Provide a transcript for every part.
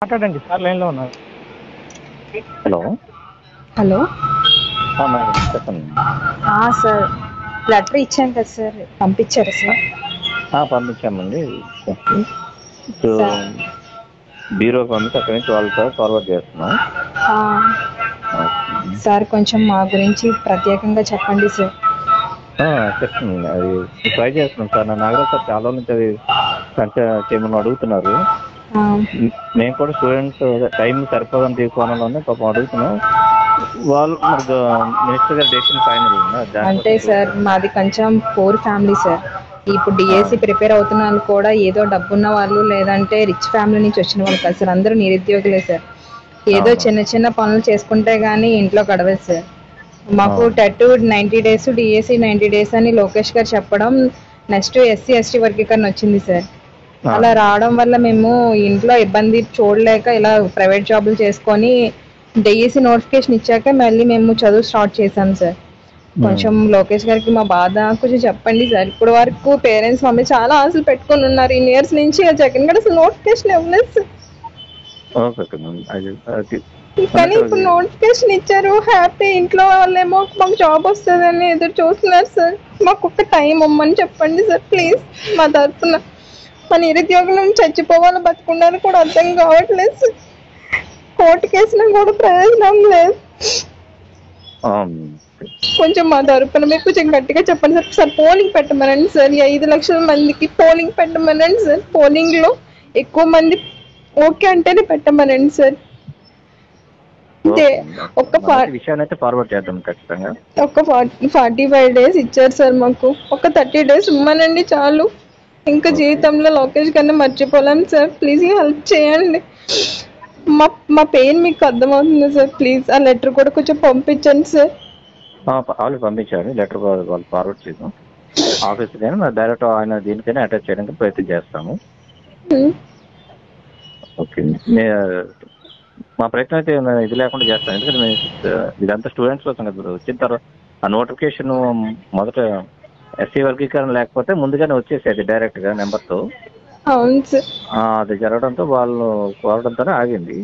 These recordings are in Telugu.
మాట్లాడండి సార్, లైన్లో ఉన్నారు. హలో హలో మేడం చెప్పండి. సార్, లెటర్ ఇచ్చాను కదా సార్, పంపించారా సార్? పంపించామండి. So sir. బ్యూరో పంపించి అక్కడి నుంచి వాళ్ళతో ఫార్వర్డ్ చేస్తున్నాం. సార్ కొంచెం మా గురించి ప్రత్యేకంగా చెప్పండి సార్. చెప్తుంది, అది ట్రై చేస్తున్నాం సార్. నా నాగరాజ్ సార్ చాలా నుంచి అది చేయమని అడుగుతున్నారు. మేము కూడా స్టూడెంట్స్ టైం సరిపోదని తీసుకోవడంలోనే పాపం అడుగుతున్నాం. వాళ్ళు మరి మినిస్టర్ గారి డెసిషన్ ఫైనల్ అంటే సార్ మాది కొంచెం పూర్ ఫ్యామిలీ సార్. ఇప్పుడు డిఎస్సి ప్రిపేర్ అవుతున్న వాళ్ళు కూడా ఏదో డబ్బున్న వాళ్ళు లేదంటే రిచ్ ఫ్యామిలీ నుంచి వచ్చిన వాళ్ళు కాదు సార్, అందరూ నిరుద్యోగులే సార్. ఏదో చిన్న చిన్న పనులు చేసుకుంటే గానీ ఇంట్లో గడవదు సార్. మాకు టెట్ 90 days, డిఎస్సి 90 days అని లోకేష్ గారు చెప్పడం, నెక్స్ట్ ఎస్సీ ఎస్టీ వర్గీకరణ వచ్చింది సార్. అలా రావడం వల్ల మేము ఇంట్లో ఇబ్బంది చూడలేక ఇలా ప్రైవేట్ జాబులు చేసుకొని డిఎస్సి నోటిఫికేషన్ ఇచ్చాక మళ్ళీ మేము చదువు స్టార్ట్ చేశాం సార్. కొంచెం లోకేష్ గారికి మా బాధ కొంచెం చెప్పండి సార్. ఇప్పుడు వరకు పేరెంట్స్ మమ్మీ చాలా ఆశలు పెట్టుకుని ఉన్నారు ఇన్ని ఇయర్స్ నుంచి. జగన్ గారు అసలు నోటిఫికేషన్ ఇవ్వలేదు సార్. కానీ ఇప్పుడు నోటిఫికేషన్ ఇచ్చారు, హ్యాపీ. ఇంట్లో వాళ్ళేమో మాకు జాబ్ వస్తుందని ఎదురు చూస్తున్నారు సార్. మాకు ఒక టైం ఇవ్వమని చెప్పండి సార్ ప్లీజ్. మా తరఫున మా నిరుద్యోగులు చచ్చిపోవాలో బతుకున్నారు కూడా అర్థం కావట్లేదు సార్. కోర్టు కేసులో కూడా ప్రయోజనం లేదు. కొంచెం మా తరఫున మీరు కొంచెం గట్టిగా చెప్పండి సార్. సార్ పోలింగ్ పెట్టమనండి సార్. 5 లక్షల మందికి పోలింగ్ పెట్టమనండి సార్. పోలింగ్ లో ఎక్కువ మంది ఓకే అంటేనే పెట్టమనండి సార్. ఒక 45 days ఇచ్చారు సార్ మాకు. ఒక 30 days ఇవ్వనండి చాలు. ఇంకా జీవితంలో లోకేష్ గారిని మర్చిపోలేం సార్. ప్లీజ్ హెల్ప్ చేయండి. మా పెయిన్ మీకు అర్థమవుతుంది సార్. ప్లీజ్ ఆ లెటర్ కూడా కొంచెం పంపించండి సార్. వాళ్ళు పంపించారు లెటర్, వాళ్ళు ఫార్వర్డ్ చేద్దాం ఆఫీస్ కానీ డైరెక్ట్ ఆయన దీనికైనా అటాచ్ చేయడానికి ప్రయత్నం చేస్తాము. ఓకే, మా ప్రయత్నం అయితే ఇది లేకుండా చేస్తాం. ఎందుకంటే ఇదంతా స్టూడెంట్స్ కోసం కదా. వచ్చిన తర్వాత ఆ నోటిఫికేషన్ మొదట ఎస్సీ వర్గీకరణ లేకపోతే ముందుగానే వచ్చేసేది డైరెక్ట్ గా నెంబర్తో. అది జరగడంతో వాళ్ళు కోరడంతోనే ఆగింది.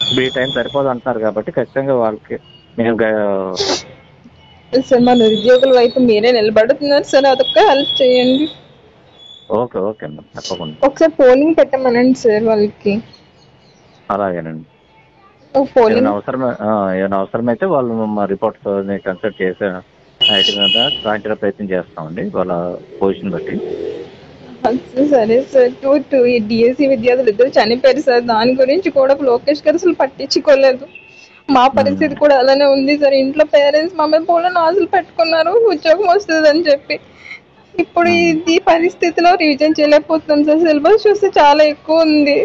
ఇప్పుడు ఈ టైం సరిపోదు అంటున్నారు కాబట్టి ఖచ్చితంగా వాళ్ళకి మేము సార్ మా నిరుద్యోగుల వైపు మీరే నిలబడుతున్నారు సార్, అదొక్క హెల్ప్ చేయండి. ఓకే ఓకే అండి, తప్పకుండా. ఒకసారి పోలింగ్ పెట్టమనండి సార్ వాళ్ళకి. అలాగేనండి. పోలింగ్ ఏమైనా అవసరమైతే వాళ్ళు మా రిపోర్ట్స్ కన్సల్ట్ చేసే సాయంత్రం ప్రయత్నం చేస్తామండి వాళ్ళ పొజిషన్ బట్టి. సరే సార్. డిఎస్సి విద్యార్థులు 2 చనిపోయారు సార్. దాని గురించి కూడా లోకేష్ గారు అసలు పట్టించుకోలేదు. మా పరిస్థితి కూడా అలానే ఉంది సార్. ఇంట్లో పేరెంట్స్ మమ్మల్ని పోలో ఆశలు పెట్టుకున్నారు ఉద్యోగం వస్తుంది అని చెప్పి. ఇప్పుడు ఈ పరిస్థితిలో రివిజన్ చేయలేకపోతున్నాం సార్. సిలబస్ చూస్తే చాలా ఎక్కువ ఉంది.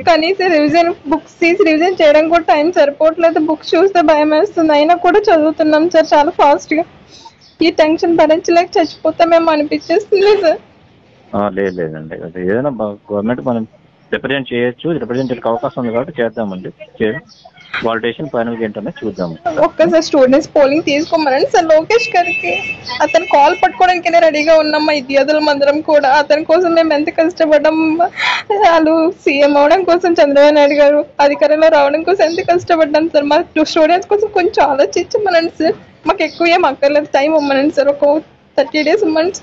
కనీసం రివిజన్ బుక్స్ తీసి రివిజన్ చేయడం కూడా టైం సరిపోవట్లేదు. బుక్స్ చూస్తే భయం వేస్తుంది. అయినా కూడా చదువుతున్నాం సార్ చాలా ఫాస్ట్ గా. ఈ టెన్షన్ భరించలేక చచ్చిపోతామేమో అనిపించేస్తుంది సార్. లేదండి, ఏదైనా గవర్నమెంట్ మనం రిప్రజెంట్ చేయొచ్చు, రిప్రజెంట్ చేయడానికి అవకాశం ఉంది కాబట్టి చేద్దామండి. వాళ్ళ డెసిషన్ ఫైనల్ ఏంటనే చూద్దాం. ఒక్కసారి స్టూడెంట్స్ పోలింగ్ తీసుకోమనండి సార్ లోకేష్ గారికి. అతను కాల్ పట్టుకోవడానికి రెడీగా ఉన్నాం మా విద్యార్థుల మందరం కూడా. అతని కోసం మేము ఎంత కష్టపడ్డాం. వాళ్ళు సీఎం అవడం కోసం చంద్రబాబు నాయుడు గారు అధికారంలో రావడం కోసం ఎంత కష్టపడ్డాం సార్. మా స్టూడెంట్స్ కోసం కొంచెం ఆలోచించమనండి సార్. మాకు ఎక్కువ ఏం అక్కర్లేదు, టైం ఇవ్వమనండి సార్. ఒక 30 days ఇవ్వమండి.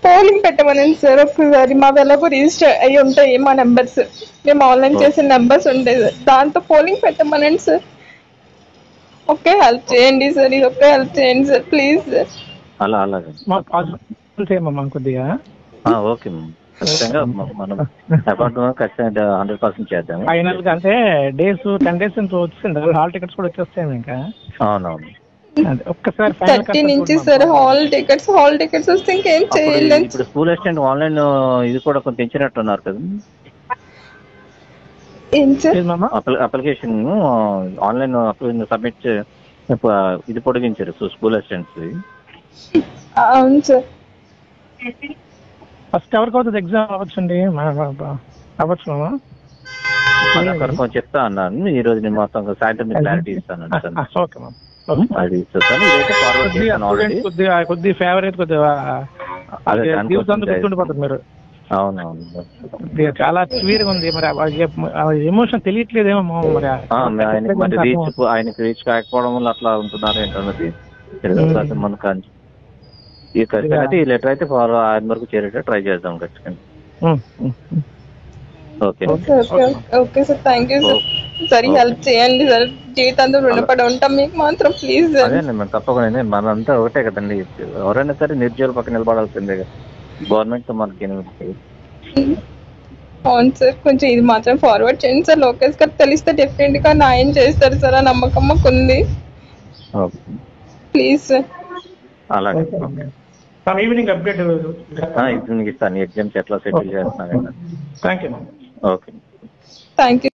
పోలింగ్ పెట్టమనండి సార్. ఒకసారి మా ఎలాగో రిజిస్టర్ అయ్యి ఉంటాయి మా నెంబర్స్, మేము ఆన్లైన్ చేసిన నెంబర్స్ ఉంటాయి సార్. దాంతో పోలింగ్ పెట్టమనండి సార్. ఓకే హెల్ప్ చేయండి సార్. ఇది ఒకే హెల్ప్ చేయండి సార్ ప్లీజ్ సార్. అలాగే కొద్దిగా ఓకే ఖచ్చితంగా మనం ఖచ్చితంగా 100% చేద్దాం. ఫైనల్ గా అంటే డేస్ 10 days వచ్చింది. హాల్ టికెట్స్ కూడా వచ్చేస్తాయి ఇంకా. అవునవును, ఒక్కసారి 30 నుంచి సార్ హాల్ టికెట్స్ వస్తే ఇంకేం చేయలేదు. ఇప్పుడు స్కూల్ అసిస్టెంట్ ఆన్లైన్ ఇది కూడా కొంచెం పెంచినట్టున్నారు కదా. అప్లికేషన్ ఆన్లైన్ సబ్మిట్ ఇది పొడిగించారు స్కూల్ అసిస్టెంట్స్. అవును సార్. ఫస్ట్ ఎవరికి అవుతుంది ఎగ్జామ్ అవ్వచ్చండి, అవ్వచ్చు చెప్తా అన్నాను. ఈ రోజు నేను మొత్తం సాయంత్రం క్లారిటీ ఇస్తాను. Okay ma'am. కొద్ది ఫేవరెట్ గుర్తుండిపోతుంది మీరు. అవునవును. ఇది చాలా సివియర్గా ఉంది. మరి ఎమోషన్ తెలియట్లేదేమో మరి. ఆయనకి రీచ్ కాకపోవడం వల్ల అట్లా ఉంటున్నారు ఏంటన్నది తెలియదు మనకు. ఈ ఖచ్చితంగా అయితే ఈ లెటర్ అయితే ఆయన వరకు చేరేట ట్రై చేద్దాం ఖచ్చితంగా. Okay okay sir, thank you sir. సరే హెల్ప్ చేయండి సార్, జీవితాంతం రుణపడి ఉంటాం మీకు మాత్రం, ప్లీజ్ సార్. అదే మేము తప్పకుండా, మనంతా ఒకటే కదండి, ఎవరైనా సరే నిరుద్యోగుల పక్కన నిలబడాల్సిందే కదా, గవర్నమెంట్ తో మనకి. అవును సార్, కొంచెం ఇది మాత్రం ఫార్వర్డ్ చేయండి సార్. లోకేష్ గారు తెలిస్తే డెఫినెట్ గా న్యాయం చేస్తారు సార్, ఆ నమ్మకం మాకు ఉంది. Please sir. అలాగే ఈవినింగ్ అప్డేట్ ఈవినింగ్ ఇస్తాను, ఎగ్జామ్స్ ఎట్లా సెటిల్ చేస్తున్నారు. Thank you. Okay, thank you.